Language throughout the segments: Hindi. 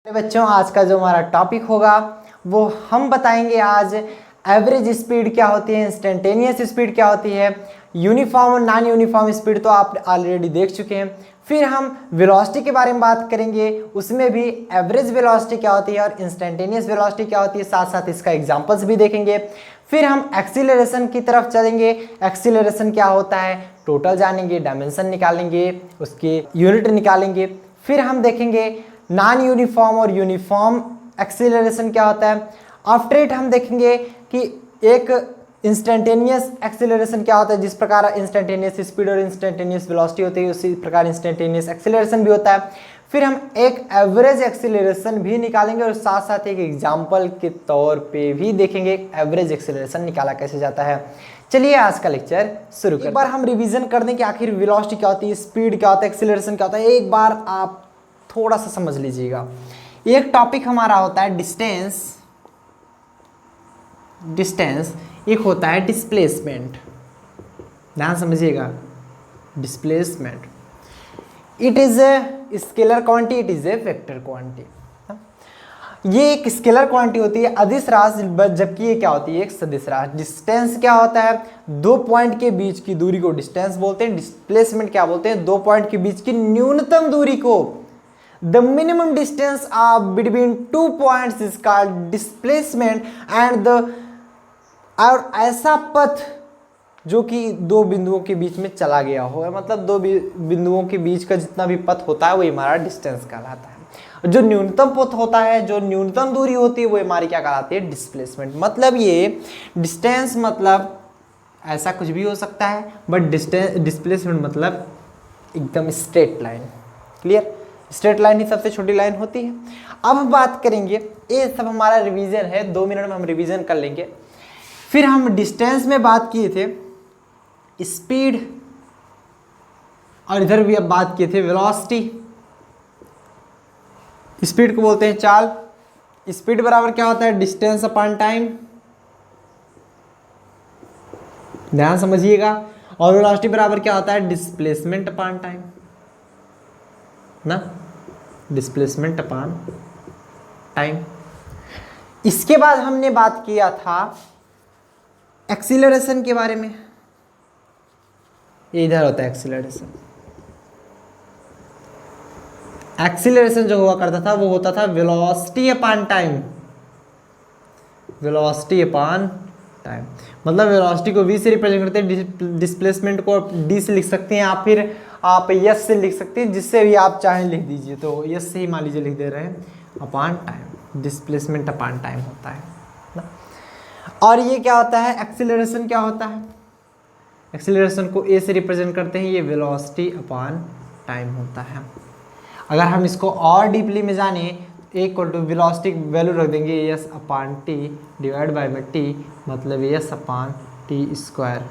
बच्चों, आज का जो हमारा टॉपिक होगा वो हम बताएंगे आज एवरेज स्पीड क्या होती है, इंस्टेंटेनियस स्पीड क्या होती है, यूनिफॉर्म और नॉन यूनिफॉर्म स्पीड तो आप ऑलरेडी देख चुके हैं। फिर हम वेलोसिटी के बारे में बात करेंगे, उसमें भी एवरेज वेलोसिटी क्या होती है और इंस्टेंटेनियस वेलोसिटी क्या होती है, साथ साथ इसका एग्जांपल्स भी देखेंगे। फिर हम एक्सीलरेशन की तरफ चलेंगे, एक्सीलरेशन क्या होता है टोटल जानेंगे, डायमेंशन निकालेंगे, उसके यूनिट निकालेंगे। फिर हम देखेंगे नॉन यूनिफॉर्म और यूनिफॉर्म एक्सीलरेशन क्या होता है। आफ्टर इट हम देखेंगे कि एक इंस्टेंटेनियस एक्सीलरेशन क्या होता है, जिस प्रकार इंस्टेंटेनियस स्पीड और इंस्टेंटेनियस वेलोसिटी होती है उसी प्रकार इंस्टेंटेनियस एक्सीलरेशन भी होता है। फिर हम एक एवरेज एक्सीलरेशन भी निकालेंगे और साथ साथ एक एग्जाम्पल के तौर पे भी देखेंगे एवरेज एक्सीलरेशन निकाला कैसे जाता है। चलिए आज का लेक्चर शुरू करते हैं। एक बार हम रिवीजन कर दें कि आखिर वेलोसिटी क्या होती है, स्पीड क्या होता है, एक्सीलरेशन क्या होता है। एक बार आप थोड़ा सा समझ लीजिएगा। एक टॉपिक हमारा होता है डिस्टेंस, एक होता है डिस्प्लेसमेंट। ध्यान समझिएगा, displacement it is a scalar quantity, it is a vector quantity. ये एक स्केलर क्वांटिटी होती है अदिश राशि, जबकि ये क्या होती है एक सदिश राशि। डिस्टेंस क्या होता है, दो पॉइंट के बीच की दूरी को डिस्टेंस बोलते हैं। डिस्प्लेसमेंट क्या बोलते हैं, दो पॉइंट के बीच की न्यूनतम दूरी को, the minimum distance between two points is called displacement and the और ऐसा पथ जो कि दो बिंदुओं के बीच में चला गया हो, मतलब दो बिंदुओं के बीच का जितना भी पथ होता है वो हमारा डिस्टेंस कहलाता है। जो न्यूनतम पथ होता है, जो न्यूनतम दूरी होती है वो हमारी क्या कहलाती है, डिस्प्लेसमेंट। मतलब ये डिस्टेंस मतलब ऐसा कुछ भी हो सकता है, बट डिस्प्लेसमेंट मतलब एकदम straight line. Clear, straight line ही सबसे छोटी लाइन होती है। अब हम बात करेंगे, ये सब हमारा रिवीजन है, 2 मिनट में हम रिवीजन कर लेंगे। फिर हम डिस्टेंस में बात किए थे स्पीड, और इधर भी अब बात किए थे वेलोसिटी। स्पीड को बोलते हैं चाल। स्पीड बराबर क्या होता है, डिस्टेंस अपॉन टाइम। ध्यान समझिएगा। और वेलोसिटी बराबर क्या होता है, डिस्प्लेसमेंट अपॉन टाइम ना, डिस्प्लेसमेंट अपॉन टाइम। इसके बाद हमने बात किया था एक्सीलरेशन के बारे में। ये इधर होता है एक्सीलरेशन। एक्सीलरेशन जो हुआ करता था वो होता था velocity upon time. Velocity upon time मतलब वेलोसिटी को v से रिप्रेजेंट करते हैं, डिस्प्लेसमेंट को d से लिख सकते हैं, या फिर आप यस से लिख सकते हैं, जिससे भी आप चाहें लिख दीजिए। तो यस से ही मान लीजिए लिख दे रहे हैं, upon time, displacement upon time होता है ना। और ये क्या होता है, एक्सीलरेशन क्या होता है, एक्सीलरेशन को ए से रिप्रेजेंट करते हैं, ये वेलोसिटी अपॉन टाइम होता है। अगर हम इसको और डीपली में जाने, इक्वल टू वेलोसिटी वैल्यू रख देंगे S upon T divide by में टी, मतलब S upon T square,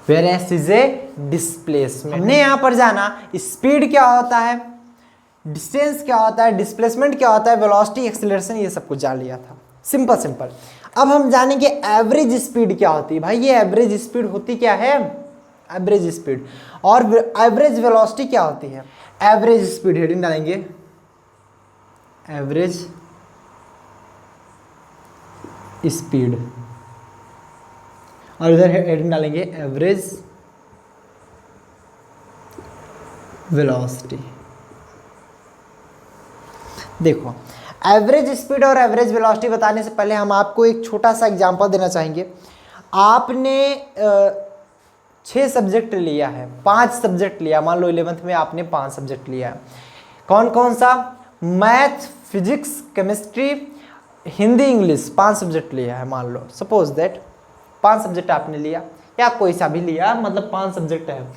where S is a displacement. हमने यहाँ पर जाना स्पीड क्या होता है, डिस्टेंस क्या होता है, डिस्प्लेसमेंट क्या होता है, वेलोसिटी, एक्सीलरेशन, ये सब कुछ जान लिया था। सिंपल। अब हम जानेंगे एवरेज स्पीड क्या होती है। भाई ये एवरेज स्पीड होती क्या है, एवरेज स्पीड। और एवरेज वेलोसिटी क्या होती है। एवरेज स्पीड हेडिंग डालेंगे एवरेज स्पीड, और इधर हेडिंग डालेंगे एवरेज वेलोसिटी। देखो, एवरेज स्पीड और एवरेज वेलोसिटी बताने से पहले हम आपको एक छोटा सा एग्जांपल देना चाहेंगे। आपने 6 सब्जेक्ट लिया है, 5 सब्जेक्ट लिया, मान लो 11th में आपने 5 सब्जेक्ट लिया है। कौन कौन सा, math, physics, chemistry, Hindi, English, 5 subject लिया है। मान लो सपोज दैट 5 सब्जेक्ट आपने लिया, या कोई सा भी लिया, मतलब 5 सब्जेक्ट है।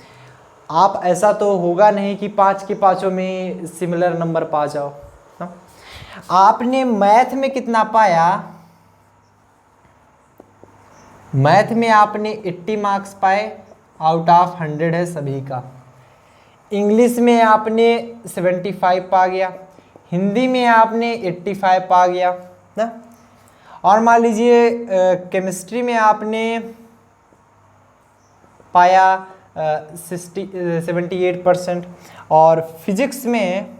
आप ऐसा तो होगा नहीं कि 5 के पाँचों में सिमिलर नंबर पा जाओ ना। आपने मैथ में कितना पाया, मैथ में आपने 80 मार्क्स पाए, आउट ऑफ 100 है सभी का। इंग्लिश में आपने 75 पा गया, हिंदी में आपने 85 पा गया ना। और मान लीजिए केमिस्ट्री में आपने पाया 78%, और फिजिक्स में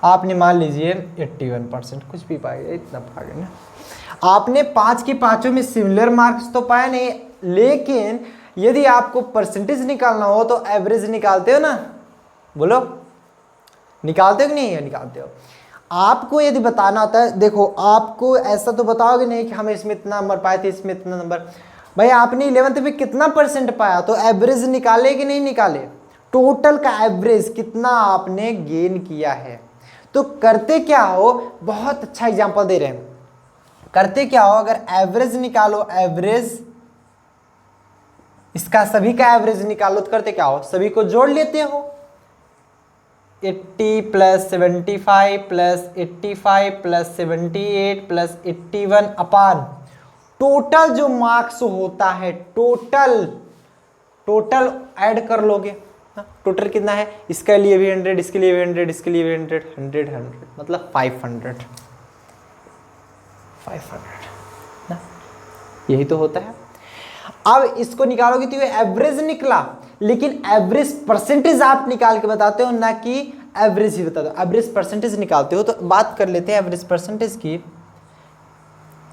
आपने मान लीजिए 81%, कुछ भी पाएगा, इतना पाएगा ना। आपने 5 की पाँचों में सिमिलर मार्क्स तो पाया नहीं, लेकिन यदि आपको परसेंटेज निकालना हो तो एवरेज निकालते हो ना, बोलो निकालते हो कि नहीं निकालते हो। आपको यदि बताना होता है, देखो आपको ऐसा तो बताओगे नहीं कि हम इसमें इतना नंबर पाए थे, इसमें इतना नंबर। भाई आपने 11th में कितना परसेंट पाया, तो एवरेज निकाले कि नहीं निकाले, टोटल का एवरेज कितना आपने गेन किया है। तो करते क्या हो, बहुत अच्छा एग्जांपल दे रहे हैं, करते क्या हो, अगर एवरेज निकालो, एवरेज इसका सभी का एवरेज निकालो, तो करते क्या हो, सभी को जोड़ लेते हो, 80 प्लस 75 प्लस 85 प्लस 78 प्लस 81 अपान टोटल जो मार्क्स होता है, टोटल ऐड कर लोगे, टोटल कितना है, इसके लिए भी 100, इसके लिए भी 100, इसके लिए भी 100, 100 मतलब 500 ना, यही तो होता है। अब इसको निकालोगे तो ये एवरेज निकला, लेकिन एवरेज परसेंटेज आप निकाल के बताते हो ना कि एवरेज ही बताते हो। एवरेज परसेंटेज निकालते हो तो बात कर लेते हैं एवरेज परसेंटेज की।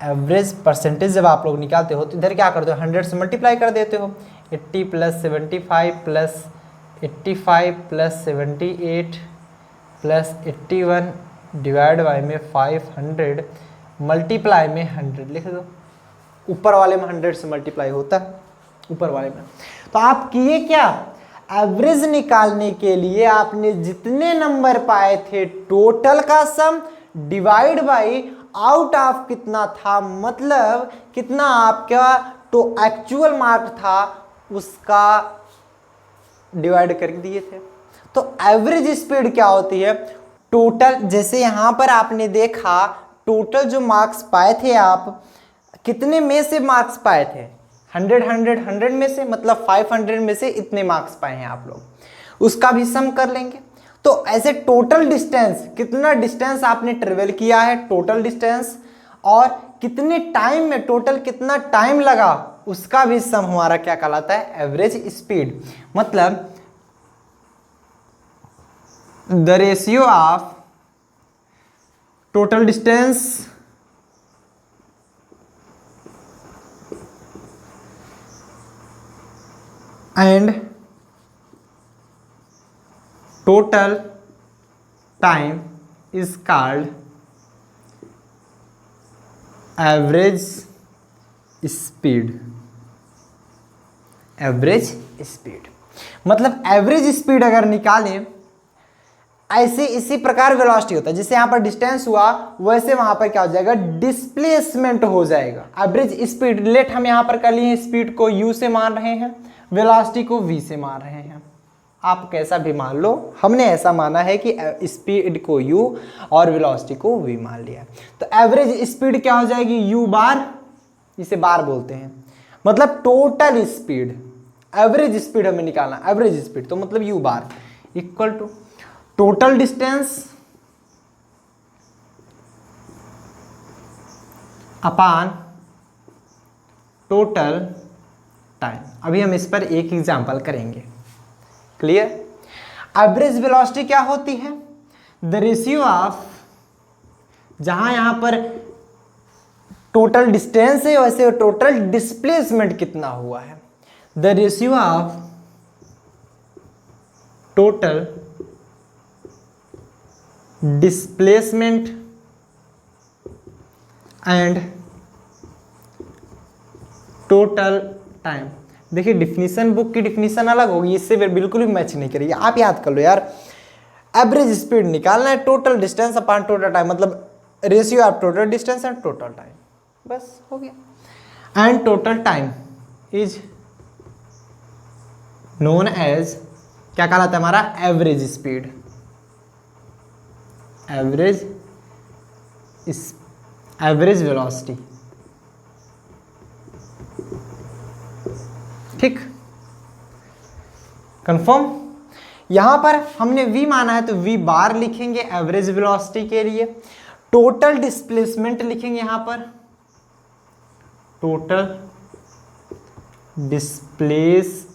एवरेज परसेंटेज जब आप लोग निकालते हो तो इधर क्या करते हो, 100 से मल्टीप्लाई कर देते हो, 80 plus 75 plus 85 plus 78 plus 81 divide by में 500 मल्टीप्लाई में 100 लिख दो। ऊपर वाले में 100 से मल्टीप्लाई होता है, ऊपर वाले में। तो आप किए क्या, एवरेज निकालने के लिए आपने जितने नंबर पाए थे टोटल का सम डिवाइड बाई आउट ऑफ कितना था, मतलब कितना आपका तो एक्चुअल मार्क था उसका डिवाइड करके दिए थे। तो एवरेज स्पीड क्या होती है, टोटल, जैसे यहां पर आपने देखा टोटल जो मार्क्स पाए थे आप, कितने में से मार्क्स पाए थे, 100 में से, मतलब 500 में से इतने मार्क्स पाए हैं आप लोग, उसका भी सम कर लेंगे। तो ऐसे टोटल डिस्टेंस, कितना डिस्टेंस आपने ट्रेवल किया है, टोटल डिस्टेंस, और कितने टाइम में, टोटल कितना टाइम लगा, उसका भी सम हमारा क्या कहलाता है, एवरेज स्पीड। मतलब the ratio of total distance and total time is called average speed। Average speed मतलब एवरेज स्पीड अगर निकालें, ऐसे इसी प्रकार वेलोसिटी होता है, जैसे यहां पर डिस्टेंस हुआ वैसे वहां पर क्या हो जाएगा, डिस्प्लेसमेंट हो जाएगा। एवरेज स्पीड, लेट हम यहां पर कर लिए स्पीड को u से मान रहे हैं, वेलोसिटी को v से मान रहे हैं, आप कैसा भी मान लो, हमने ऐसा माना है कि स्पीड को u और वेलोसिटी को v मान लिया। तो एवरेज स्पीड क्या हो जाएगी, u बार, इसे बार बोलते हैं, मतलब टोटल स्पीड, एवरेज स्पीड हमें निकालना, एवरेज स्पीड तो मतलब u bar equal to total distance upon total time. अभी हम इस पर एक एग्जांपल करेंगे, क्लियर। एवरेज वेलोसिटी क्या होती है, द रेशियो ऑफ, जहां यहां पर टोटल डिस्टेंस है वैसे टोटल डिस्प्लेसमेंट कितना हुआ है, the ratio of total displacement and total time. देखिए डिफिनीशन, बुक की डिफिनीशन अलग होगी, इससे बिल्कुल भी मैच नहीं करेगी, आप याद कर लो यार। एवरेज स्पीड निकालना है, total distance upon total time, मतलब ratio of total distance and total time, बस हो गया। And total time is known as, क्या कहलाता है हमारा, एवरेज स्पीड, एवरेज वेलोसिटी, ठीक, कंफर्म। यहां पर हमने v माना है तो v बार लिखेंगे एवरेज वेलोसिटी के लिए, टोटल डिस्प्लेसमेंट लिखेंगे यहां पर, total displacement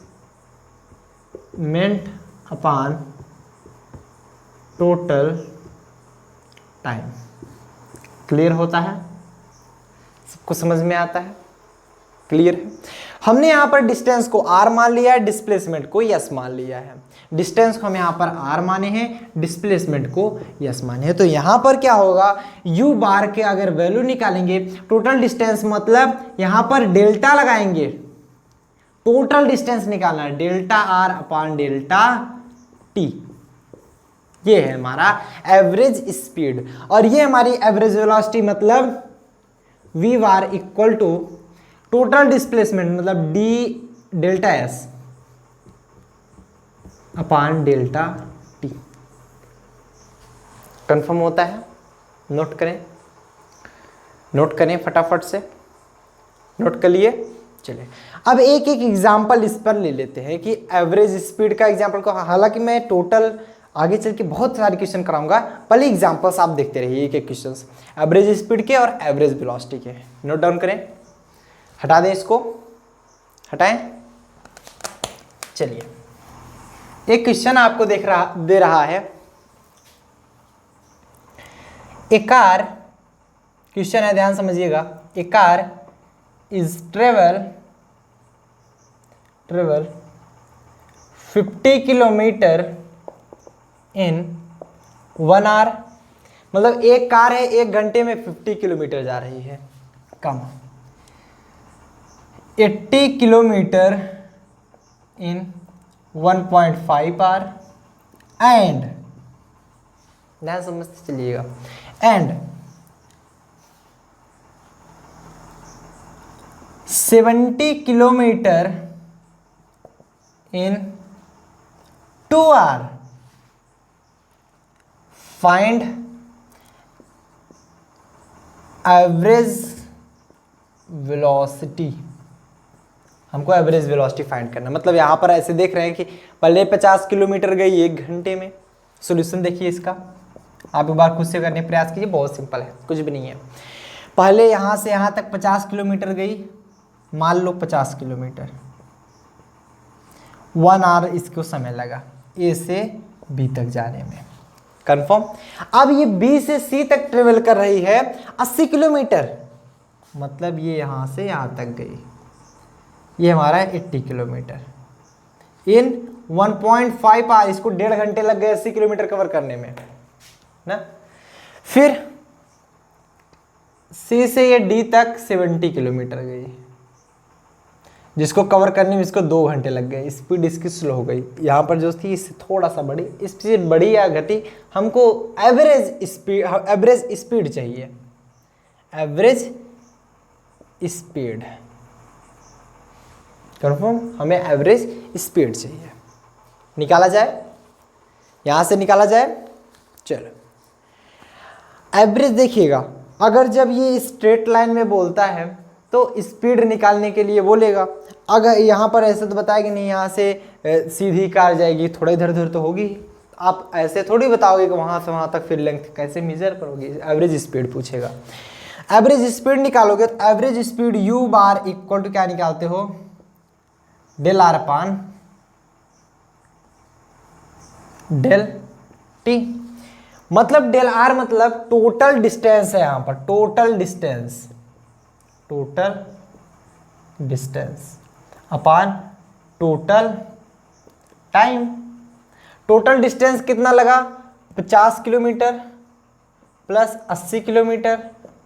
upon total time. Clear होता है, सबको समझ में आता है, क्लियर है। हमने यहाँ पर डिस्टेंस को r मान लिया है, डिस्प्लेसमेंट को s मान लिया है। डिस्टेंस को हम यहाँ पर r माने हैं, डिस्प्लेसमेंट को s माने हैं। तो यहाँ पर क्या होगा, u बार के अगर वैल्यू निकालेंगे, टोटल डिस्टेंस मतलब यहाँ पर डेल्टा लगाएंगे, टोटल डिस्टेंस निकालना है, delta r upon delta t। ये है हमारा एवरेज स्पीड और ये हमारी एवरेज वेलोसिटी मतलब v bar equal to total displacement मतलब d delta s upon delta t। Confirm होता है, नोट करें, नोट करें फटाफट से, नोट कर लिए। चलिए अब एक एक एग्जांपल इस पर ले लेते हैं कि एवरेज स्पीड का एग्जांपल को, हालांकि मैं टोटल आगे चल के बहुत सारे क्वेश्चन कराऊंगा, पहले एग्जांपल्स आप देखते रहिए एक एक क्वेश्चंस एवरेज स्पीड के और एवरेज वेलोसिटी के। नोट डाउन करें, हटा दें इसको, हटाएं। चलिए एक क्वेश्चन आपको दे रहा है, ए कार, क्वेश्चन है ध्यान समझिएगा, a car is travel 50 kilometre in 1 hour, मतलब एक कार है 1 घंटे में 50 किलोमीटर जा रही है, कम 80 किलोमीटर इन 1.5 आवर एंड, ध्यान समझते चलिएगा, and 70 kilometre in 2 hour. Find average velocity. हमको एवरेज वेलोसिटी फाइंड करना, मतलब यहां पर ऐसे देख रहे हैं कि पहले 50 किलोमीटर गई 1 घंटे में। सॉल्यूशन देखिए इसका, आप एक बार खुद से करने का प्रयास कीजिए, बहुत सिंपल है, कुछ भी नहीं है। पहले यहां से यहां तक 50 किलोमीटर गई, मान लो 50 किलोमीटर, 1 आवर इसको समय लगा ए से बी तक जाने में, कंफर्म। अब ये बी से सी तक ट्रेवल कर रही है 80 किलोमीटर, मतलब ये यहां से यहां तक गई, ये हमारा 80 किलोमीटर इन 1.5 आवर, इसको 1.5 घंटे लग गए 80 किलोमीटर कवर करने में ना। फिर सी से ये डी तक 70 किलोमीटर गई, जिसको कवर करने में इसको 2 घंटे लग गए, स्पीड इसकी स्लो हो गई। यहाँ पर जो थी इससे थोड़ा सा बड़ी, स्पीड बढ़ी या घटी, हमको एवरेज स्पीड चाहिए, एवरेज स्पीड, कंफर्म, हमें एवरेज स्पीड चाहिए। निकाला जाए, यहाँ से निकाला जाए। चलो एवरेज देखिएगा, अगर जब ये स्ट्रेट लाइन में बोलता है तो स्पीड निकालने के लिए बोलेगा, अगर यहाँ पर ऐसे तो बताएगा नहीं, यहाँ से सीधी कार जाएगी, थोड़ा इधर उधर तो होगी, आप ऐसे थोड़ी बताओगे कि वहाँ से वहाँ तक फिर लेंथ कैसे मेजर करोगे, एवरेज स्पीड पूछेगा। एवरेज स्पीड निकालोगे तो average speed u bar equal to क्या निकालते हो, del R upon del T, मतलब डेल आर मतलब टोटल डिस्टेंस है, यहाँ पर total distance upon total time. Total distance कितना लगा, 50 kilometre plus 80 kilometre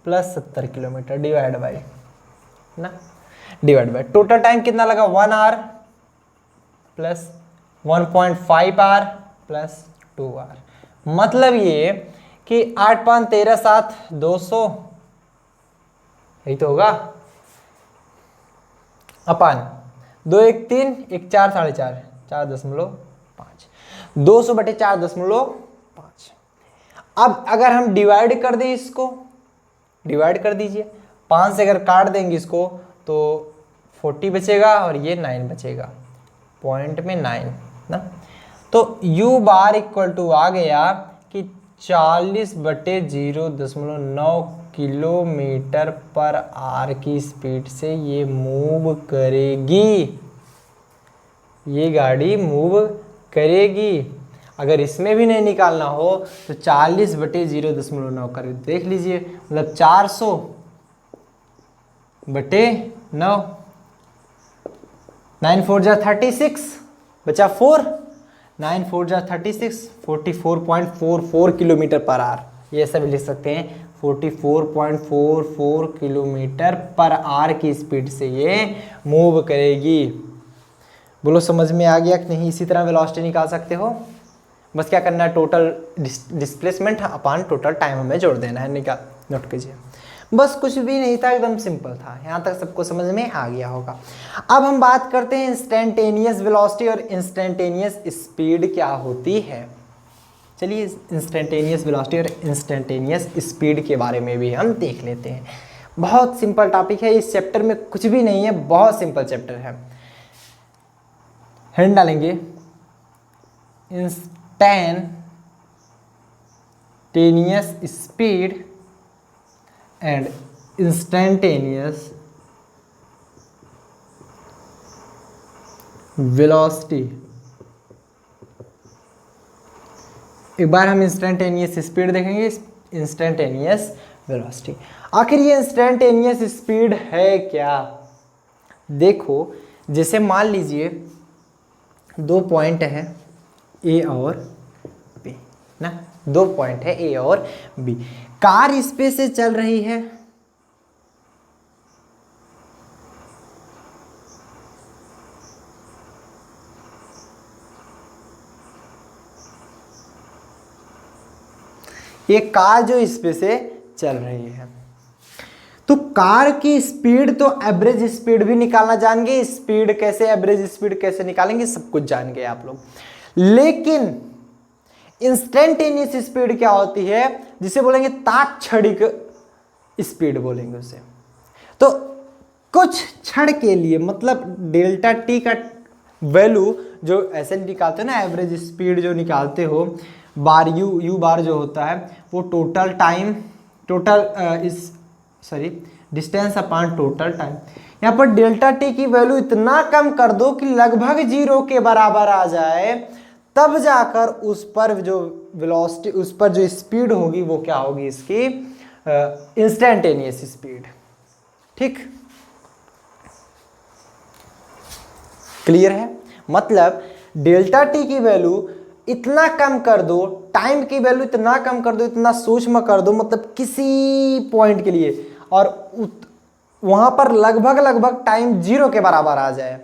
plus 70 kilometre divide by ना, डिवाइड बाय टोटल टाइम कितना लगा, 1 hour plus 1.5 hour plus 2 hour, मतलब ये कि 8 5 13 7 200, यही तो होगा, अपान 2 1 3 1 4 4.5 4.5 200/4.5। अब अगर हम डिवाइड कर दें, इसको डिवाइड कर दीजिए, 5 से अगर काट देंगे इसको तो 40 बचेगा और ये 9 बचेगा, पॉइंट में 9 ना। तो u बार इक्वल टू आ गया कि 40/0.9 किलोमीटर पर आवर की स्पीड से ये मूव करेगी, ये गाड़ी मूव करेगी। अगर इसमें भी नहीं निकालना हो तो 40/0.9 कर देख लीजिए, मतलब 400/9, 9 4 जा 36, बचा 4, 9 4 जा 36, 44.44 किलोमीटर पर आवर, ये सब लिख सकते हैं। 44.44 किलोमीटर पर आवर की स्पीड से ये मूव करेगी। बोलो समझ में आ गया कि नहीं? इसी तरह वेलोसिटी निकाल सकते हो। बस क्या करना है, total displacement upon total time हमें जोड़ देना है, निकाल नोट कीजिए। बस कुछ भी नहीं था, एकदम सिंपल था। यहाँ तक सबको समझ में आ गया होगा। अब हम बात करते हैं इंस्टेंटेनियस वेलोसिटी और इंस्टेंटेनियस स्पीड क्या होती है। चलिए इंस्टेंटेनियस वेलोसिटी और इंस्टेंटेनियस स्पीड के बारे में भी हम देख लेते हैं। बहुत सिंपल टॉपिक है, इस चैप्टर में कुछ भी नहीं है, बहुत सिंपल चैप्टर है। हेड डालेंगे instantaneous speed and instantaneous velocity. एक बार हम इंस्टेंटेनियस स्पीड देखेंगे, इंस्टेंटेनियस वेलोसिटी। आखिर ये इंस्टेंटेनियस स्पीड है क्या? देखो, जैसे मान लीजिए 2 पॉइंट है ए और बी ना, 2 पॉइंट है ए और बी। कार इस पे से चल रही है, ये कार जो इस पे से चल रही है, तो कार की स्पीड तो एवरेज स्पीड भी निकालना जान गए, स्पीड कैसे, एवरेज स्पीड कैसे निकालेंगे, सब कुछ जान गए आप लोग। लेकिन इंस्टेंटेनियस स्पीड क्या होती है, जिसे बोलेंगे तात्क्षणिक स्पीड बोलेंगे उसे। तो कुछ क्षण के लिए, मतलब डेल्टा टी का वैल्यू जो ऐसे निकालते हो ना, एवरेज स्पीड जो निकालते हो, बार यू बार जो होता है वो total time, distance upon total time. यहाँ पर डेल्टा टी की वैल्यू इतना कम कर दो कि लगभग 0 के बराबर आ जाए, तब जाकर उस पर जो वेलोसिटी, उस पर जो स्पीड होगी वो क्या होगी, इसकी इंस्टेंटेनियस स्पीड। ठीक, क्लियर है? मतलब डेल्टा टी की वैल्यू इतना कम कर दो, टाइम की वैल्यू इतना कम कर दो, इतना सूक्ष्म कर दो, मतलब किसी पॉइंट के लिए, और वहां पर लगभग टाइम 0 के बराबर आ जाए,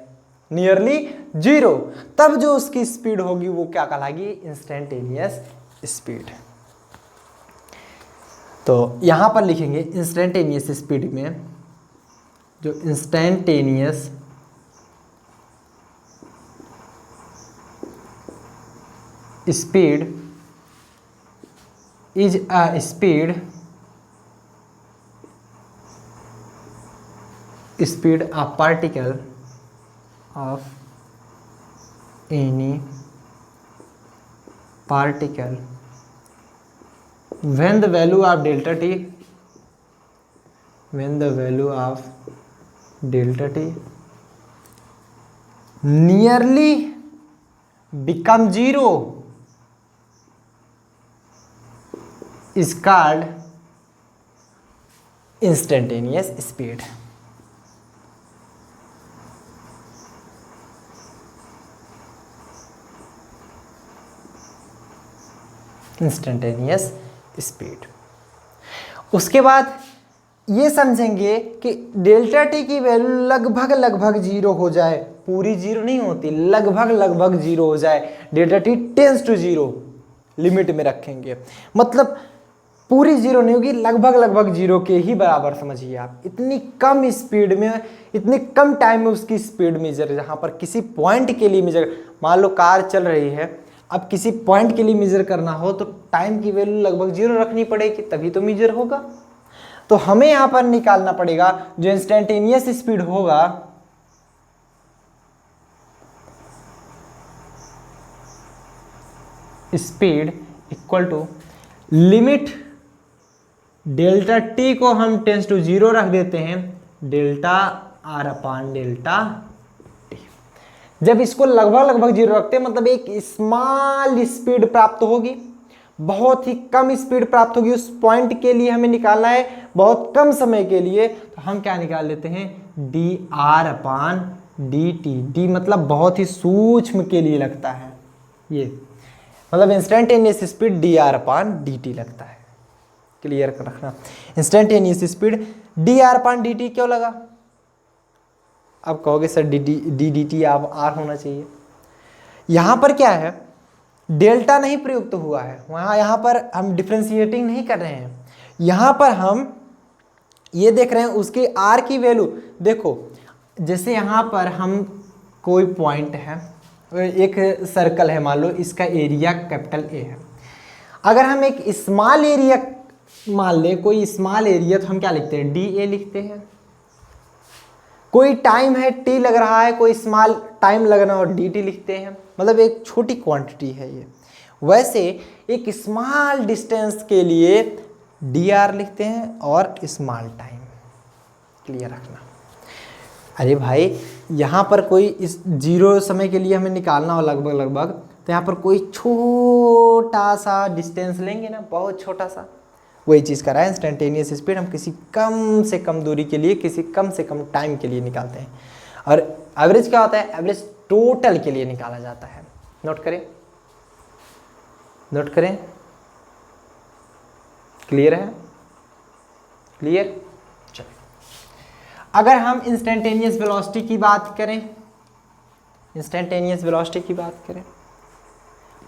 नियरली 0, तब जो उसकी स्पीड होगी वो क्या कहलाएगी, इंस्टेंटेनियस स्पीड। तो यहां पर लिखेंगे इंस्टेंटेनियस स्पीड में, जो instantaneous speed is a speed of particle of any particle when the value of delta t, when the value of delta t nearly become 0 is called instantaneous speed। Instantaneous speed. उसके बाद ये समझेंगे कि डेल्टा टी की वैल्यू लगभग 0 हो जाए, पूरी 0 नहीं होती, लगभग 0 हो जाए, delta T tends to 0 limit में रखेंगे, मतलब पूरी 0 नहीं होगी, लगभग 0 के ही बराबर समझिए आप। इतनी कम स्पीड में, इतनी कम टाइम में उसकी स्पीड मेजर, जहाँ पर किसी पॉइंट के लिए मेजर, मान लो कार चल रही है, अब किसी पॉइंट के लिए मेजर करना हो तो टाइम की वैल्यू लगभग 0 रखनी पड़ेगी, तभी तो मेजर होगा। तो हमें यहाँ पर निकालना पड़ेगा जो इंस्टेंटेनियस स्पीड होगा, speed equal to limit delta T को हम टेंस टू 0 रख देते हैं, delta R upon delta T. जब इसको लगभग लगभग जीरो रखते हैं मतलब एक स्मॉल स्पीड प्राप्त होगी, बहुत ही कम स्पीड प्राप्त होगी, उस पॉइंट के लिए हमें निकालना है बहुत कम समय के लिए, तो हम क्या निकाल लेते हैं dr/dt। डी मतलब बहुत ही सूक्ष्म के लिए लगता है, ये मतलब इंस्टेंटेनियस स्पीड dr/dt लगता है। क्लियर कर रखना, इंस्टेंटेनियस स्पीड dr/dt क्यों लगा? अब कहोगे सर dt अब r होना चाहिए। यहां पर क्या है, डेल्टा नहीं प्रयुक्त हुआ है, यहाँ पर हम डिफ्रेंशिएटिंग नहीं कर रहे हैं, यहाँ पर हम ये देख रहे हैं उसके r की वैल्यू। देखो जैसे यहाँ पर हम कोई पॉइंट है, एक सर्कल है, मान लो इसका एरिया कैपिटल A है, अगर हम एक स्मॉल एरिया मान ले, कोई स्मॉल एरिया, तो हम क्या लिखते हैं dA लिखते हैं। कोई टाइम है t लग रहा है, कोई स्मॉल टाइम लगना और dt लिखते हैं, मतलब एक छोटी क्वांटिटी है ये। वैसे एक स्मॉल डिस्टेंस के लिए dr लिखते हैं और स्मॉल टाइम। क्लियर रखना। अरे भाई यहाँ पर कोई इस जीरो समय के लिए हमें निकालना हो लगभग लगभग, तो यहाँ पर कोई छोटा सा डिस्टेंस लेंगे ना, बहुत छोटा सा, वही चीज़ करा है। इंस्टेंटेनियस स्पीड हम किसी कम से कम दूरी के लिए, किसी कम से कम टाइम के लिए निकालते हैं। और एवरेज क्या होता है? एवरेज टोटल के लिए निकाला जाता है। नोट करें, नोट करें। क्लियर है? क्लियर? चलिए, अगर हम इंस्टेंटेनियस वेलोसिटी की बात करें, इंस्टेंटेनियस वेलोसिटी की बात करें,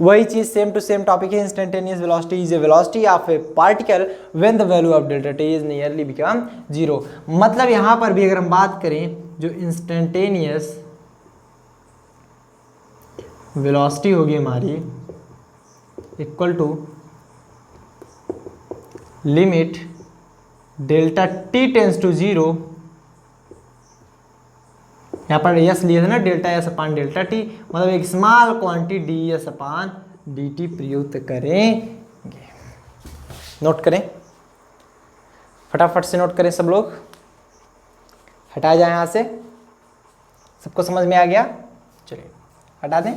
वही चीज सेम टू सेम टॉपिक है। Instantaneous velocity is a velocity of A particle when the value of delta T is nearly become zero. मतलब यहां पर भी अगर हम बात करें, जो इंस्टेंटेनियस वेलोसिटी होगी हमारी equal to limit delta T tends to zero. यहाँ पर यस लिए थे ना, delta S upon delta T, मतलब एक small quantity D S upon D T प्रयुक्त करेंगे। नोट करें, फटाफट से नोट करें सब लोग, हटा जाए यहाँ से। सबको समझ में आ गया? चलिए हटा दें।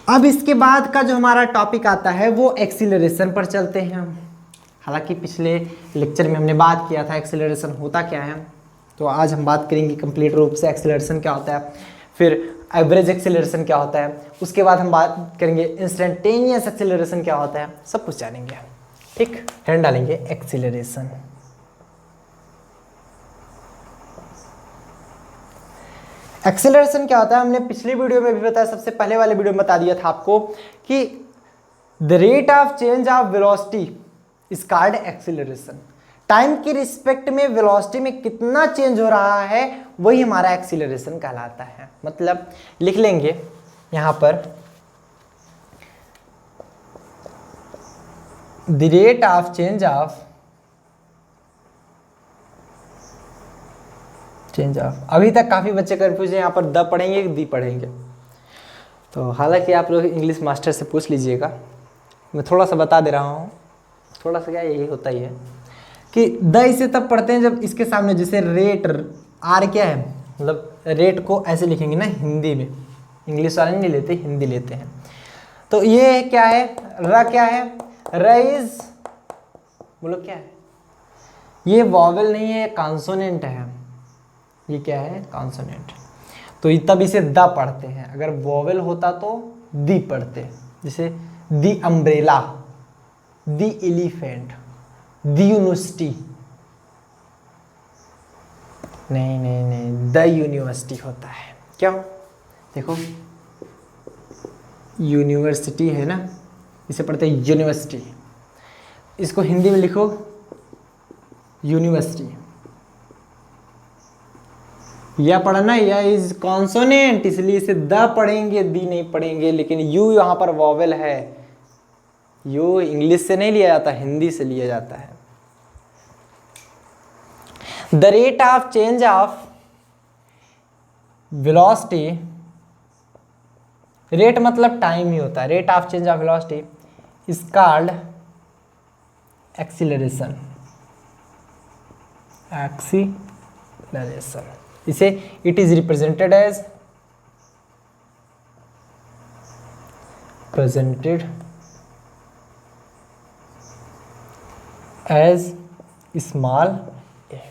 अब इसके बाद का जो हमारा टॉपिक आता है वो एक्सीलरेशन पर चलते हैं हम। हालांकि पिछले लेक्चर में हमने बात किया था एक्सीलरेशन होता क्या है, तो आज हम बात करेंगे कंप्लीट रूप से एक्सीलरेशन क्या होता है, फिर एवरेज एक्सीलरेशन क्या होता है, उसके बाद हम बात करेंगे इंस्टेंटेनियस एक्सीलरेशन क्या होता है, सब कुछ जानेंगे। ठीक, हेड डालेंगे एक्सीलरेशन। एक्सीलरेशन क्या होता है हमने पिछली वीडियो में भी बताया, सबसे पहले वाले वीडियो में बता दिया था आपको कि the rate of change of velocity is called acceleration. Time की रिस्पेक्ट में वेलोसिटी में कितना चेंज हो रहा है वही हमारा एक्सीलरेशन कहलाता है। मतलब लिख लेंगे यहां पर the rate of change of अभी तक काफी बच्चे कंफ्यूज हैं, यहाँ पर द पढ़ेंगे कि दी पढ़ेंगे, तो हालांकि आप लोग इंग्लिश मास्टर से पूछ लीजिएगा, मैं थोड़ा सा बता दे रहा हूँ। थोड़ा सा क्या यही होता ही है कि द इसे तब पढ़ते हैं जब इसके सामने जैसे रेट आर क्या है, मतलब रेट को ऐसे लिखेंगे ना हिंदी में, इंग्लिश वाले नहीं लेते, हिंदी लेते हैं। तो ये क्या है, र क्या है, राइज, बोलो क्या है, ये वॉवेल नहीं है, कॉन्सोनेंट है। ये क्या है, कॉन्सोनेंट। तो तब इसे द पढ़ते हैं, अगर वॉवेल होता तो दी पढ़ते, जैसे the umbrella, the elephant, the university. नहीं नहीं नहीं, द यूनिवर्सिटी होता है। क्यों? देखो यूनिवर्सिटी है ना, इसे पढ़ते हैं यूनिवर्सिटी, इसको हिंदी में लिखो यूनिवर्सिटी। या पढ़ना, या इज कॉन्सोनेंट, इसलिए इसे द पढ़ेंगे, दी नहीं पढ़ेंगे। लेकिन यू यहाँ पर वॉवेल है, यू इंग्लिश से नहीं लिया जाता, हिंदी से लिया जाता है। The rate of change of velocity, rate मतलब टाइम ही होता है, rate of change of velocity is called acceleration. Acceleration इसे it is represented as small a.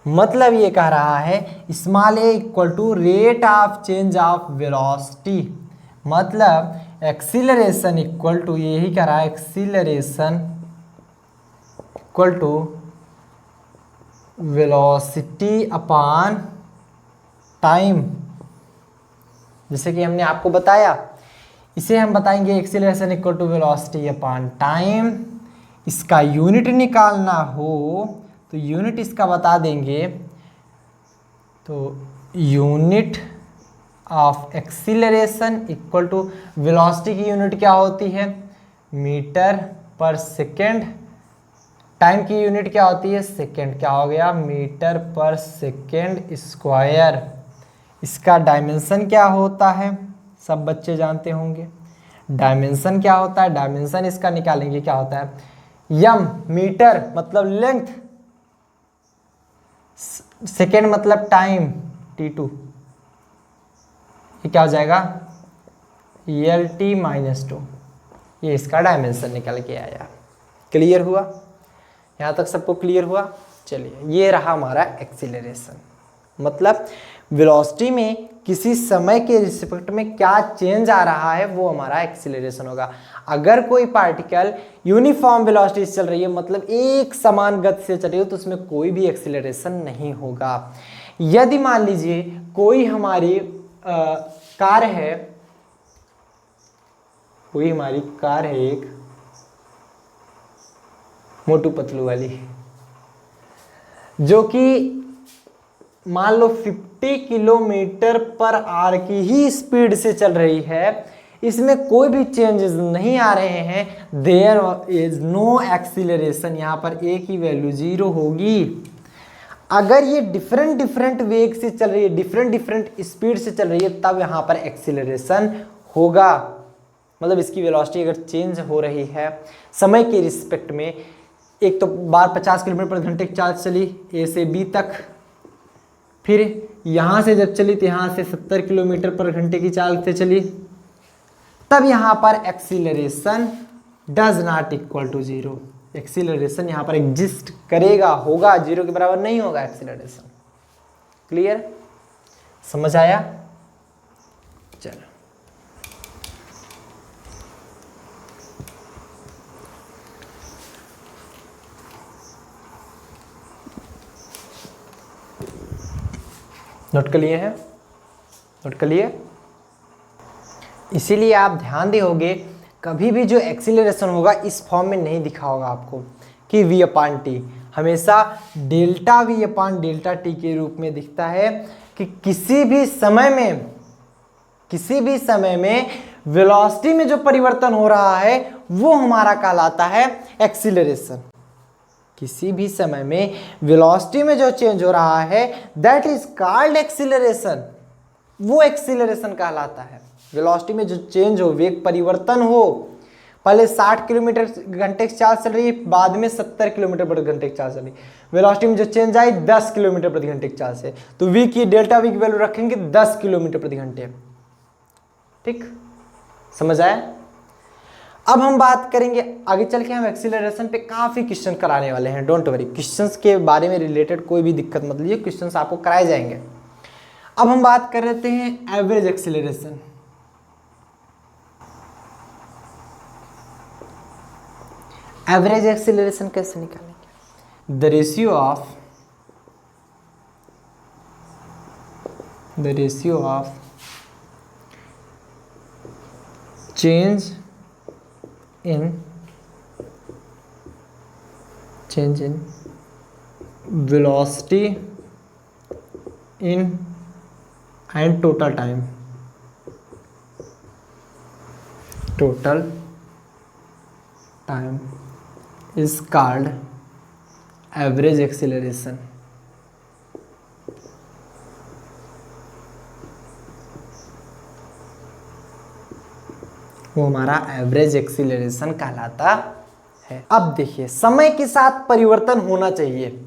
मतलब ये कह रहा है small a equal to rate of change of velocity, मतलब एक्सीलरेशन इक्वल टू, यही कह रहा है acceleration equal to velocity upon time. जैसे कि हमने आपको बताया, इसे हम बताएंगे acceleration equal to velocity upon time. इसका यूनिट निकालना हो तो यूनिट इसका बता देंगे, तो unit of acceleration equal to velocity की यूनिट क्या होती है, मीटर पर सेकेंड। टाइम की यूनिट क्या होती है, सेकेंड। क्या हो गया, मीटर पर सेकेंड स्क्वायर। इसका डायमेंशन क्या होता है, सब बच्चे जानते होंगे। डायमेंशन क्या होता है, डायमेंशन इसका निकालेंगे, क्या होता है, यम मीटर मतलब लेंथ, सेकेंड मतलब टाइम t2, ये क्या हो जाएगा ELT-2। ये इसका डायमेंशन निकल के आया। क्लियर हुआ, यहाँ तक सबको क्लियर हुआ। चलिए, ये रहा हमारा एक्सीलरेशन, मतलब वेलोसिटी में किसी समय के रिस्पेक्ट में क्या चेंज आ रहा है वो हमारा एक्सीलरेशन होगा। अगर कोई पार्टिकल यूनिफॉर्म वेलोसिटी से चल रही है, मतलब एक समान गति से चल रही है, तो उसमें कोई भी एक्सीलरेशन नहीं होगा। यदि मान लीजिए कोई हमारी कार है, कोई हमारी कार है एक मोटू पतलू वाली, जो कि मान लो 50 किलोमीटर पर आवर की ही स्पीड से चल रही है, इसमें कोई भी चेंजेस नहीं आ रहे हैं, देयर इज नो एक्सीलरेशन। यहाँ पर ए की वैल्यू 0 होगी। अगर ये डिफरेंट वेग से चल रही है, डिफरेंट स्पीड से चल रही है, तब यहाँ पर एक्सीलरेशन होगा। मतलब इसकी वेलोसिटी अगर चेंज हो रही है समय के रिस्पेक्ट में, एक तो बार 50 किलोमीटर पर घंटे की चाल चली ए से बी तक, फिर यहाँ से जब चली तो यहाँ से 70 किलोमीटर पर घंटे की चाल से चली, तब यहाँ पर acceleration does not equal to 0। Acceleration यहाँ पर एग्जिस्ट करेगा, होगा, 0 के बराबर नहीं होगा एक्सीलरेशन। क्लियर, समझ आया? चलो, नोट कर लिए हैं? नोट कर लिए? इसीलिए आप ध्यान दोगे, कभी भी जो एक्सीलरेशन होगा इस फॉर्म में नहीं दिखा होगा आपको कि v/t, हमेशा डेल्टा v/t के रूप में दिखता है। कि किसी भी समय में वेलोसिटी में जो परिवर्तन हो रहा है वो हमारा कहलाता है एक्सीलरेशन। किसी भी समय में वेलोसिटी में जो चेंज हो रहा है दैट इज कॉल्ड एक्सीलरेशन, वो एक्सीलरेशन कहलाता है। वेलोसिटी में जो चेंज हो, वेग परिवर्तन हो, पहले 60 किलोमीटर घंटे की चाल चल रही है, बाद में 70 किलोमीटर प्रति घंटे की चाल चल रही है, वेलोसिटी में जो चेंज आई 10 किलोमीटर प्रति घंटे की चाल से, तो वी की डेल्टा वी की वैल्यू रखेंगे 10 किलोमीटर प्रति घंटे। ठीक, समझ आया? अब हम बात करेंगे आगे चल के, हम एक्सीलरेशन पे काफी क्वेश्चन कराने वाले हैं, डोंट वरी। क्वेश्चंस के बारे में रिलेटेड कोई भी दिक्कत मत लीजिए, क्वेश्चंस आपको कराए जाएंगे। अब हम बात कर लेते हैं एवरेज एक्सीलरेशन। एवरेज एक्सीलरेशन कैसे निकालेंगे? The ratio of change in velocity and total time is called average acceleration। वो हमारा एवरेज एक्सीलरेशन कहलाता है। अब देखिए, समय के साथ परिवर्तन होना चाहिए,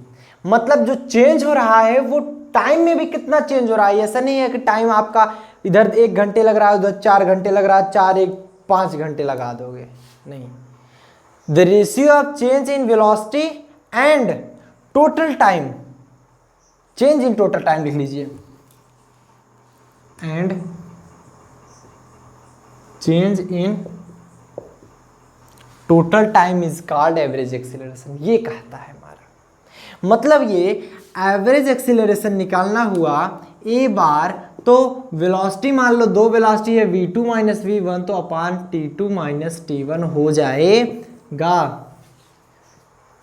मतलब जो चेंज हो रहा है वो टाइम में भी कितना चेंज हो रहा है, ऐसा नहीं है कि टाइम आपका इधर 1 घंटे लग रहा है उधर 4 घंटे लग रहा है, 4 1 5 घंटे लगा दोगे, नहीं। The ratio of change in velocity and total time, change in total time लिख लीजिए, and change in total time is called average acceleration. ये कहता है हमारा, मतलब ये एवरेज एक्सीलरेशन निकालना हुआ ए बार, तो वेलोसिटी मान लो 2 वेलोसिटी है v2 माइनस v1, तो अपान t2 माइनस t1 हो जाएगा।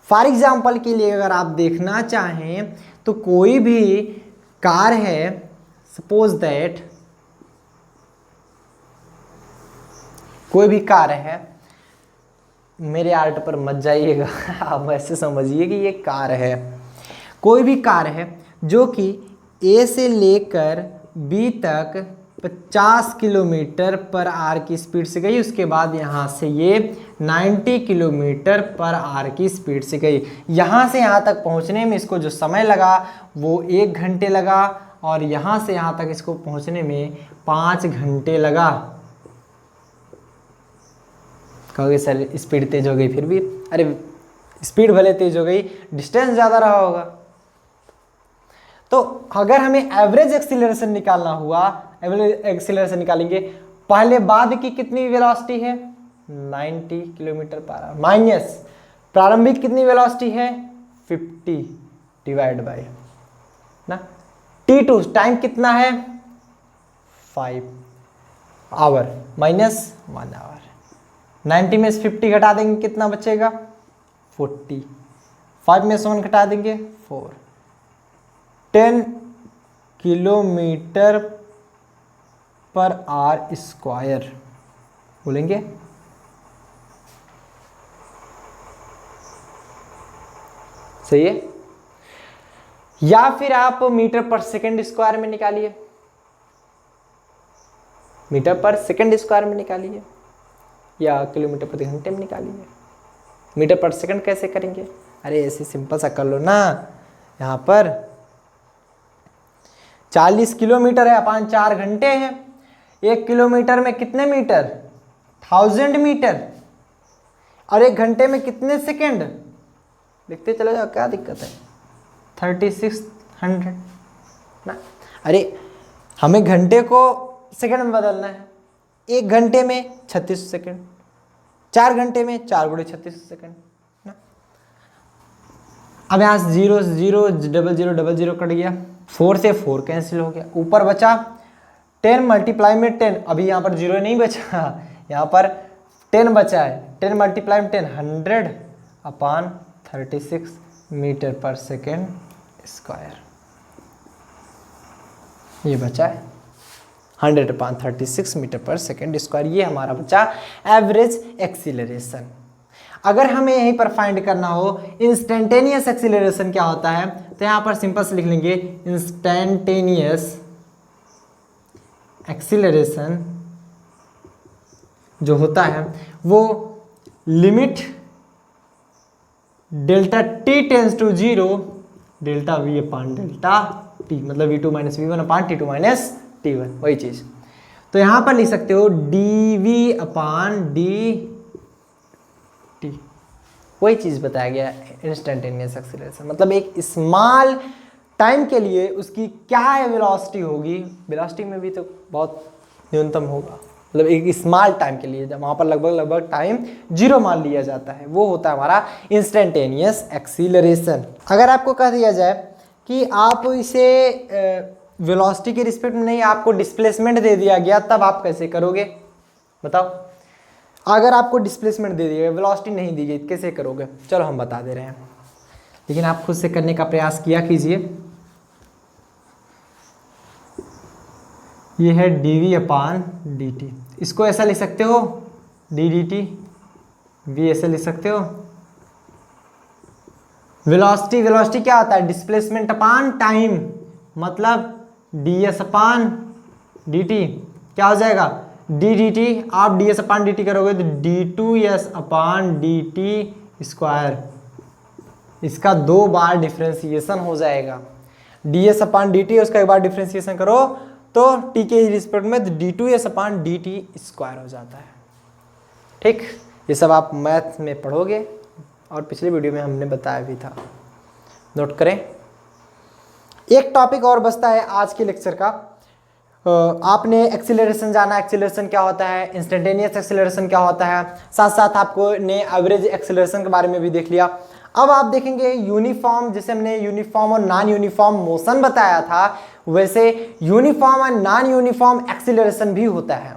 फॉर एग्जाम्पल के लिए अगर आप देखना चाहें तो कोई भी कार है, सपोज दैट कोई भी कार है, मेरे आर्ट पर मत जाइएगा आप ऐसे समझिए कि ये कार है, कोई भी कार है जो कि ए से लेकर बी तक 50 किलोमीटर पर आवर की स्पीड से गई, उसके बाद यहाँ से ये 90 किलोमीटर पर आवर की स्पीड से गई। यहाँ से यहाँ तक पहुँचने में इसको जो समय लगा वो 1 घंटे लगा, और यहाँ से यहाँ तक इसको पहुँचने में 5 घंटे लगा। कहोगे सर स्पीड तेज हो गई, फिर भी अरे स्पीड भले तेज हो गई, डिस्टेंस ज़्यादा रहा होगा। तो अगर हमें एवरेज एक्सीलरेशन निकालना हुआ, एवरेज एक्सीलरेशन निकालेंगे, पहले बाद की कितनी वेलोसिटी है 90 किलोमीटर पर आवर, माइनस प्रारंभिक कितनी वेलोसिटी है 50 डिवाइड बाय ना t2 टाइम कितना है 5 आवर माइनस 1 आवर। 90 में से 50 घटा देंगे कितना बचेगा 40, 5 में से 1 घटा देंगे 4, 10 किलोमीटर पर आवर स्क्वायर बोलेंगे। सही है, या फिर आप मीटर पर सेकंड स्क्वायर में निकालिए, मीटर पर सेकंड स्क्वायर में निकालिए, या किलोमीटर प्रति घंटे में निकालिए। मीटर पर सेकंड कैसे करेंगे, अरे ऐसे सिंपल सा कर लो ना, यहाँ पर 40 किलोमीटर है अपान 4 घंटे है, 1 किलोमीटर में कितने मीटर 1000 मीटर, और 1 घंटे में कितने सेकंड, लिखते चले जाओ क्या दिक्कत है 3600 ना। अरे हमें घंटे को सेकंड में बदलना है, 1 घंटे में 36 सेकंड, 4 घंटे में 4 गुणे 36 सेकंड ना। अब यहाँ से 0 0 0 0 0 0 कट गया, 4 से 4 कैंसिल हो गया, ऊपर बचा 10 मल्टीप्लाई में 10, अभी यहाँ पर 0 नहीं बचा, यहाँ पर 10 बचा है, 10 मल्टीप्लाई में 10 100 अपान 36 मीटर पर सेकेंड स्क्वायर, ये बचा है 100 अपान 36 मीटर पर सेकेंड स्क्वायर। ये हमारा बचा एवरेज एक्सीलरेशन। अगर हमें यहीं पर फाइंड करना हो इंस्टेंटेनियस एक्सीलरेशन क्या होता है, तो यहाँ पर सिंपल से लिख लेंगे इंस्टेंटेनियस एक्सीलरेशन जो होता है वो limit delta T tends to 0 delta V upon delta T, मतलब v2 minus V one upon t2 minus t1, वही चीज। तो यहां पर लिख सकते हो dv अपान dt, वही चीज बताया गया इंस्टेंटेनियस एक्सीलरेशन, मतलब एक स्मॉल टाइम के लिए उसकी क्या है वेलोसिटी होगी, वेलोसिटी में भी तो बहुत न्यूनतम होगा, मतलब एक स्मॉल टाइम के लिए जब वहाँ पर लगभग टाइम 0 मान लिया जाता है, वो होता है हमारा इंस्टेंटेनियस एक्सीलरेशन। अगर आपको कह दिया जाए कि आप इसे वेलोसिटी के रिस्पेक्ट में नहीं, आपको डिस्प्लेसमेंट दे दिया गया, तब आप कैसे करोगे बताओ। अगर आपको डिस्प्लेसमेंट दे दिया गया, वेलोसिटी नहीं दी गई, कैसे करोगे, चलो हम बता दे रहे हैं, लेकिन आप खुद से करने का प्रयास किया कीजिए। ये है dv अपान dt, इसको ऐसा लिख सकते हो d dt, v ऐसे लिख सकते हो। वेलोसिटी क्या होता है डिस्प्लेसमेंट अपान टाइम, मतलब ds अपान dt क्या हो जाएगा d dt, आप ds अपान dt करोगे तो d2s अपान dt स्क्वायर, इसका 2 बार डिफ्रेंसिएशन हो जाएगा। ds अपान dt, उसका एक बार डिफ्रेंसिएशन करो तो t के ही रिस्पेक्ट में d2s अपान dt स्क्वायर हो जाता है। ठीक, ये सब आप मैथ में पढ़ोगे और पिछले वीडियो में हमने बताया भी था, नोट करें। एक टॉपिक और बचता है आज के लेक्चर का। आपने एक्सीलरेशन जाना, एक्सीलरेशन क्या होता है, इंस्टेंटेनियस एक्सीलरेशन क्या होता है, साथ साथ आपको ने एवरेज एक्सीलरेशन के बारे में भी देख लिया। अब आप देखेंगे यूनिफॉर्म, जैसे हमने यूनिफॉर्म और नॉन यूनिफॉर्म मोशन बताया था, वैसे यूनिफॉर्म और नॉन यूनिफॉर्म एक्सीलरेशन भी होता है,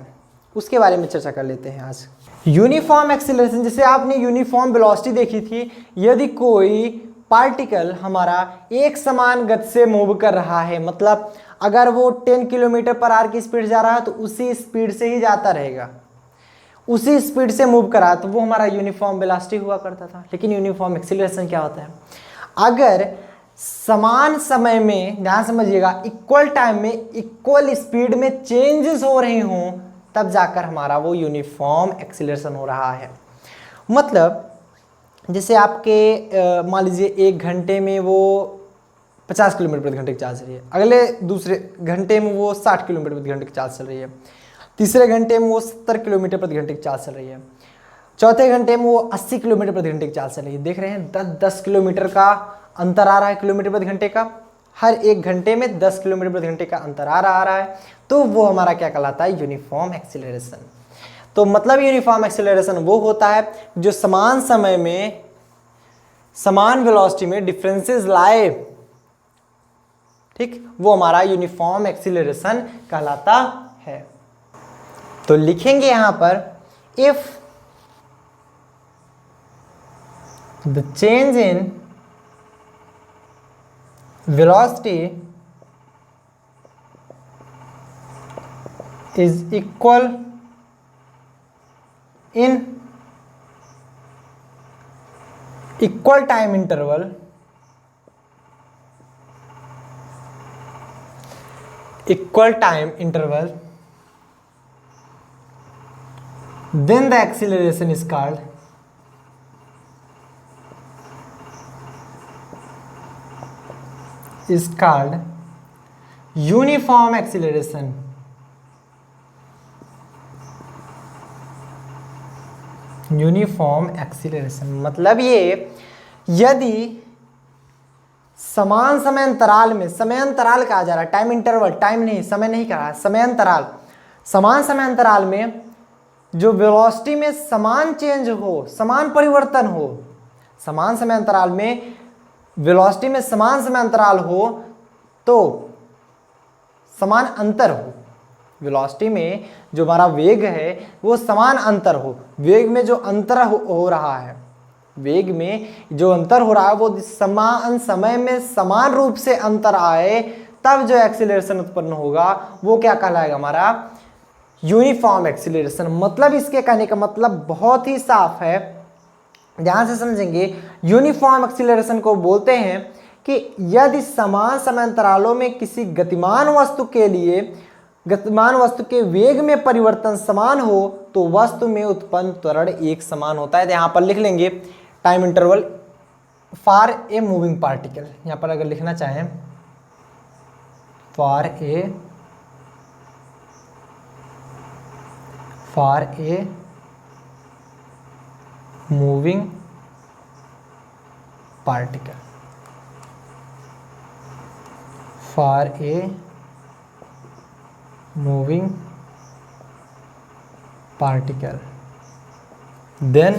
उसके बारे में चर्चा कर लेते हैं आज। यूनिफॉर्म एक्सीलरेशन, जैसे आपने यूनिफॉर्म वेलोसिटी देखी थी, यदि कोई पार्टिकल हमारा एक समान गति से मूव कर रहा है, मतलब अगर वो 10 किलोमीटर पर आवर की स्पीड जा रहा है तो उसी स्पीड से ही जाता रहेगा, उसी स्पीड से मूव कर रहा है, तो वो हमारा यूनिफॉर्म वेलोसिटी हुआ करता था। लेकिन यूनिफॉर्म एक्सीलरेशन क्या होता है, अगर समान समय में, ध्यान समझिएगा, इक्वल टाइम में इक्वल स्पीड में चेंजेस हो रहे हों, तब जाकर हमारा वो यूनिफॉर्म एक्सीलरेशन हो रहा है। मतलब जैसे आपके मान लीजिए 1 घंटे में वो 50 किलोमीटर प्रति घंटे की चाल चल रही है, अगले दूसरे घंटे में वो 60 किलोमीटर प्रति घंटे की चाल चल रही है, तीसरे घंटे में वो 70 किलोमीटर प्रति घंटे की चाल चल रही है, चौथे घंटे में वो 80 किलोमीटर प्रति घंटे की चाल चल रही है। देख रहे हैं 10-10 किलोमीटर का अंतर आ रहा है, किलोमीटर प्रति घंटे का, हर 1 घंटे में 10 किलोमीटर प्रति घंटे का अंतर आ रहा है, तो वो हमारा क्या कहलाता है, यूनिफॉर्म एक्सीलरेशन। तो मतलब यूनिफॉर्म एक्सीलरेशन वो होता है जो समान समय में समान वेलोसिटी में डिफरेंसेस लाए, ठीक, वो हमारा यूनिफॉर्म एक्सीलरेशन कहलाता है। तो लिखेंगे यहां पर, if the change in velocity is equal in equal time interval, then the acceleration is called uniform acceleration। Uniform acceleration मतलब ये, यदि समान समय अंतराल में, समय अंतराल कहा जा रहा है, टाइम इंटरवल, टाइम नहीं, समय नहीं कहा, समय अंतराल, समान समय अंतराल में जो वेलोसिटी में समान चेंज हो, समान परिवर्तन हो, समान समय अंतराल में वेलोसिटी में समान समय अंतराल हो तो समान अंतर हो, वेलोसिटी में जो हमारा वेग है वो समान अंतर हो, वेग में जो अंतर हो रहा है, वेग में जो अंतर हो रहा है वो समान समय में समान रूप से अंतर आए, तब जो एक्सीलरेशन उत्पन्न होगा वो क्या कहलाएगा, हमारा यूनिफॉर्म एक्सीलरेशन। मतलब इसके कहने का मतलब बहुत ही साफ है, ध्यान से समझेंगे। यूनिफॉर्म एक्सीलरेशन को बोलते हैं कि यदि समान समय अंतरालों में किसी गतिमान वस्तु के लिए गतिमान वस्तु के वेग में परिवर्तन समान हो तो वस्तु में उत्पन्न त्वरण एक समान होता है। यहाँ पर लिख लेंगे time interval for a moving particle, यहाँ पर अगर लिखना चाहें for a moving particle, for a moving particle, then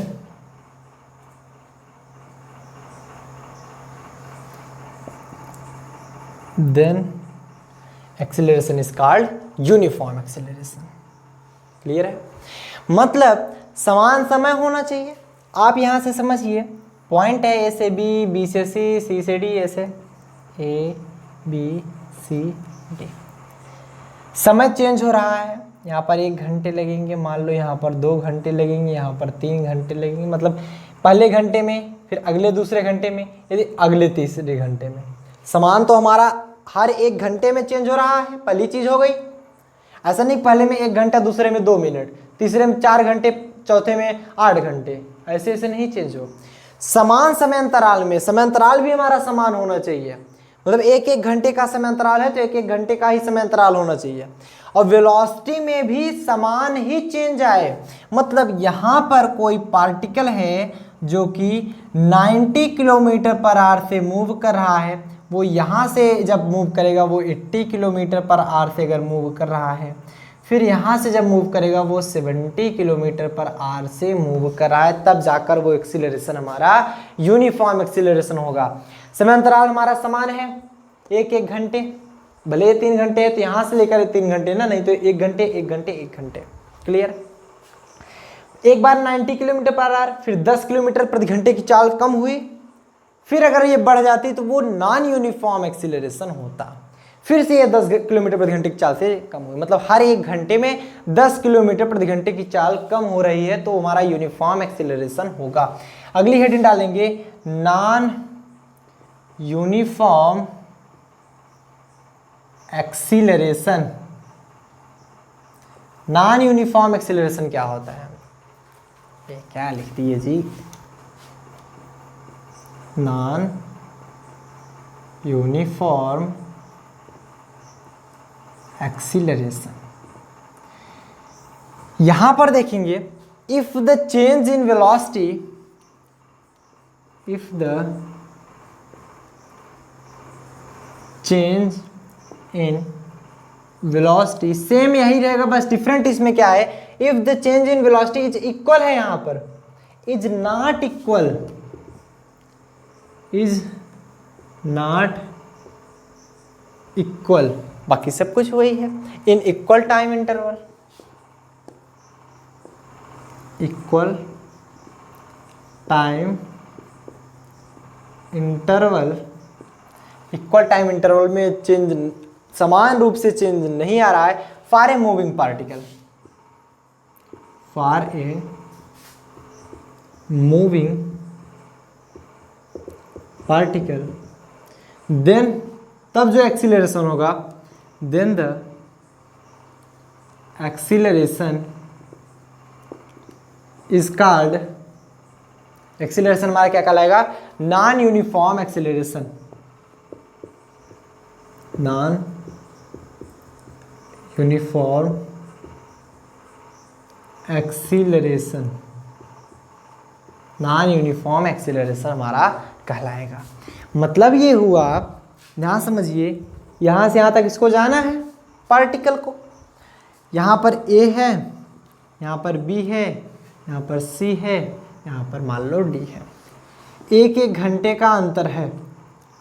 acceleration is called uniform acceleration। Clear है, मतलब समान समय होना चाहिए। आप यहां से समझिए, पॉइंट है ए से बी, बी से सी, सी से डी, ऐसे ए बी सी डी, समय चेंज हो रहा है, यहाँ पर 1 घंटे लगेंगे, मान लो यहाँ पर 2 घंटे लगेंगे, यहाँ पर 3 घंटे लगेंगे, मतलब पहले घंटे में, फिर अगले दूसरे घंटे में, यदि अगले तीसरे घंटे में। समान तो हमारा हर 1 घंटे में चेंज हो रहा है, पहली चीज हो गई। ऐसा नहीं पहले में 1 घंटा, दूसरे में 2 मिनट, तीसरे में 4 घंटे, चौथे में 8 घंटे, ऐसे नहीं चेंज हो। समान समय अंतराल में, समय अंतराल भी हमारा समान होना चाहिए, मतलब एक एक घंटे का समय अंतराल है तो एक एक घंटे का ही समय अंतराल होना चाहिए। और वेलोसिटी में भी समान ही चेंज आए, मतलब यहाँ पर कोई पार्टिकल है जो कि 90 किलोमीटर पर आवर से मूव कर रहा है, वो यहाँ से जब मूव करेगा वो 80 किलोमीटर पर आवर से अगर मूव कर रहा है, फिर यहाँ से जब मूव करेगा वो 70 किलोमीटर पर आवर से मूव कर रहा है, तब जाकर वो एक्सीलरेशन हमारा यूनिफॉर्म एक्सीलरेशन होगा। समय अंतराल हमारा समान है एक एक घंटे, भले 3 घंटे है तो यहाँ से लेकर 3 घंटे ना, नहीं तो 1 घंटे 1 घंटे 1 घंटे। क्लियर। एक बार 90 किलोमीटर पर आवर, फिर 10 किलोमीटर प्रति घंटे की चाल कम हुई, फिर अगर ये बढ़ जाती तो वो नॉन यूनिफॉर्म एक्सीलरेशन होता, फिर से ये 10 किलोमीटर प्रति घंटे की चाल से कम हुई, मतलब हर 1 घंटे में 10 किलोमीटर प्रति घंटे की चाल कम हो रही है तो हमारा यूनिफॉर्म एक्सीलरेशन होगा। अगली हेडिंग डालेंगे non uniform acceleration. Non uniform acceleration क्या होता है, ये क्या लिख दिए जी, नॉन यूनिफॉर्म एक्सीलरेशन। यहां पर देखेंगे if the change in velocity, if the change in velocity, same यही रहेगा, बस डिफरेंट इसमें क्या है, if the change in velocity is equal है, यहां पर is not equal, is not equal, बाकी सब कुछ वही है, in equal time interval, equal time interval, equal time interval में चेंज समान रूप से चेंज नहीं आ रहा है for a moving particle, for a moving particle, then तब जो एक्सीलरेशन होगा, then the acceleration is called, acceleration हमारा क्या कहलाएगा, non uniform acceleration, non uniform acceleration, non uniform acceleration हमारा कहलाएगा। मतलब ये हुआ, ध्यान समझिए, यहाँ से यहाँ तक इसको जाना है पार्टिकल को, यहाँ पर A है, यहाँ पर B है, यहाँ पर C है, यहाँ पर मान लो D है, एक एक घंटे का अंतर है,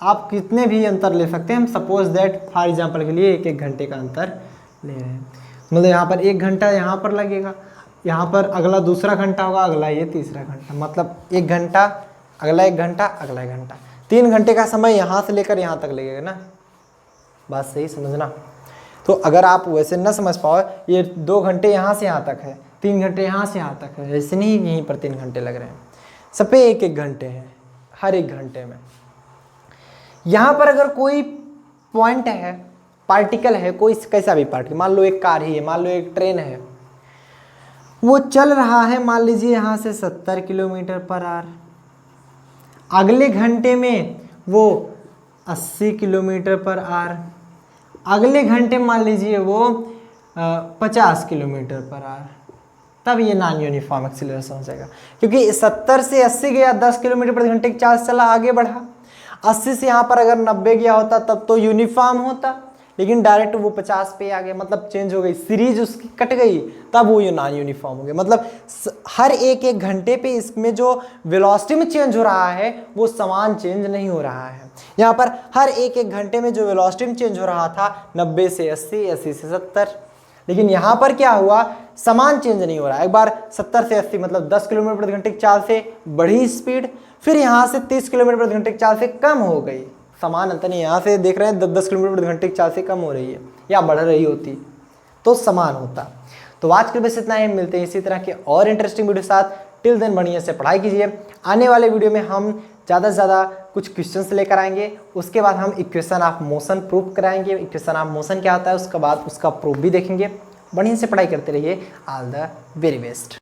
आप कितने भी अंतर ले सकते हैं, हम सपोज दैट फॉर एग्जांपल के लिए एक एक घंटे का अंतर ले रहे हैं, मतलब यहाँ पर 1 घंटा यहाँ पर लगेगा, यहाँ पर अगला दूसरा घंटा होगा, अगला ये तीसरा घंटा, मतलब 1 घंटा, अगला 1 घंटा, अगला 1 घंटा, 3 घंटे का समय यहाँ से लेकर यहाँ तक लगेगा ना, बात सही समझना। तो अगर आप वैसे न समझ पाओ, ये 2 घंटे यहाँ से यहाँ तक है, 3 घंटे यहाँ से यहाँ तक है, ऐसे नहीं यहीं पर 3 घंटे लग रहे हैं, सब पे 1 एक घंटे हैं हर 1 घंटे में। यहाँ पर अगर कोई पॉइंट है, पार्टिकल है, कोई कैसा भी पार्टिकल, मान लो एक कार ही है, मान लो एक ट्रेन है, वो चल रहा है मान लीजिए यहाँ से 70 किलोमीटर पर आवर, अगले घंटे में वो 80 किलोमीटर पर आवर, अगले घंटे मान लीजिए वो 50 किलोमीटर पर आवर, तब ये नॉन यूनिफॉर्म एक्सीलरेशन हो जाएगा, क्योंकि 70 से 80 गया, 10 किलोमीटर प्रति घंटे की चाल चला, आगे बढ़ा, 80 से यहाँ पर अगर 90 गया होता तब तो यूनिफॉर्म होता, लेकिन डायरेक्ट वो 50 पे आ गया, मतलब चेंज हो गई, सीरीज उसकी कट गई, तब वो नॉन यूनिफॉर्म हो गया। मतलब हर एक एक घंटे पे इसमें जो वेलोसिटी में चेंज हो रहा है वो समान चेंज नहीं हो रहा है। यहाँ पर हर एक एक घंटे में जो वेलोसिटी में चेंज हो रहा था 90 से 80, 80 से 70, लेकिन यहाँ पर क्या हुआ, समान चेंज नहीं हो रहा है। एक बार 70 से 80 मतलब 10 किलोमीटर प्रति घंटे की चाल से बढ़ी स्पीड, फिर यहाँ से 30 किलोमीटर प्रति घंटे की चाल से कम हो गई, समान अंतर नहीं, यहाँ से देख रहे हैं 10 किलोमीटर प्रति घंटे की चाल से कम हो रही है या बढ़ रही होती तो समान होता। तो आज के बस इतना ही, मिलते हैं इसी तरह के और इंटरेस्टिंग वीडियो के साथ। टिल देन बढ़िया से पढ़ाई कीजिए। आने वाले वीडियो में हम ज़्यादा से ज़्यादा कुछ क्वेश्चंस लेकर आएंगे, उसके बाद हम इक्वेशन ऑफ मोशन प्रूफ कराएंगे। इक्वेशन ऑफ मोशन क्या होता है उसके बाद उसका प्रूफ भी देखेंगे। बढ़िया से पढ़ाई करते रहिए। All the very best.